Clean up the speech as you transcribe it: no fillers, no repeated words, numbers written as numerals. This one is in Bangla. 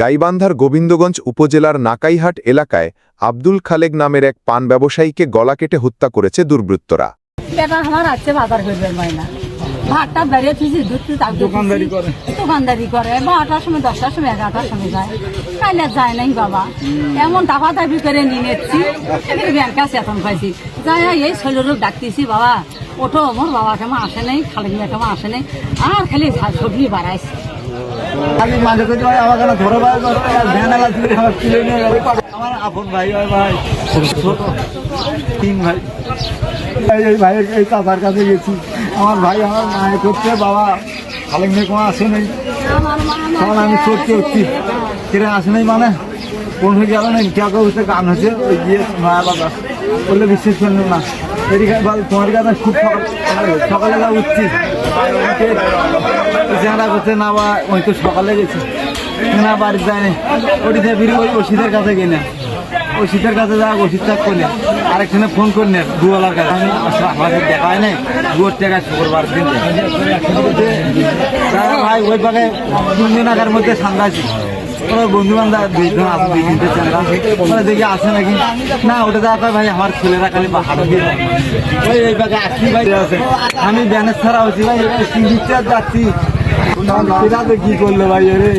গাইবান্ধার গোবিন্দগঞ্জ উপজেলার নাকাইহাট এলাকায় আব্দুল খালেক নামের এক পান ব্যবসায়ীকে গলা কেটে হত্যা করেছে দুর্বৃত্তরা। বেটা আমার আছে বাজার করবে না, ভাতটা বেরিয়ে তুই দোকানদারি করে 12টার সময় 10টার সময় 11টার সময় যায়, কাইলে যায় নাই বাবা। এমন দাবা দাবি করে নিয়ে নিচ্ছি, ব্যাংকে চেতন পাইছি, যাই এই ছেলেরও ডাকতেছি, বাবা ওঠো, আমার বাবা কেমন আসে নাই, খালেক মেয়ে কেমন আসে নাই, আর খালি সবজি বাড়াইছে। আমার আপন ভাই হয়, ভাই ছোট 3 ভাই। এই ভাইয়ের এই চাচার কাছে গেছি, আমার ভাই আমার মায়ের করছে, বাবা খালেক মেয়ে কোনো আসে নাই, তখন আমি চোখকে হচ্ছি কিরে আসে নাই, মানে কোন হয়ে গেল না, কেউ হচ্ছে গান হচ্ছে, ওই গিয়ে নয়া বাজার বললে বিশ্বাস করলেন না। এদিকে তোমার কাছে খুব সকালে যা উঠছি, চেহারা করছে না, বা ওই তো সকালে গেছি না, বাড়ি যায় না, ওটিতে ফিরে ওই ওষুধের কাছে গেলে, ওষুধের কাছে যা ওষুধ চাক করলে, আরেকজনে ফোন করলে গুয়ালার কাছে, আমি আমাদের দেখা হয় নাই, গুয়ার টাকা শুক্রবার দিন ভাই ওই পাকে 3 দিন আগের মধ্যে সান্দাছি, ওরা বন্ধু বান্ধব 2 জন আছে, 2-3টে চান্দা, ওরা দেখি আসে নাকি না, ওটা দেখা ভাই আমার ছেলেরা খালি হাঁটা দিয়ে ওই এই পাকে আসছি ভাই আছে, আমি ব্যানের ছাড়া হচ্ছি ভাই, যাচ্ছি কি করলো ভাই রে।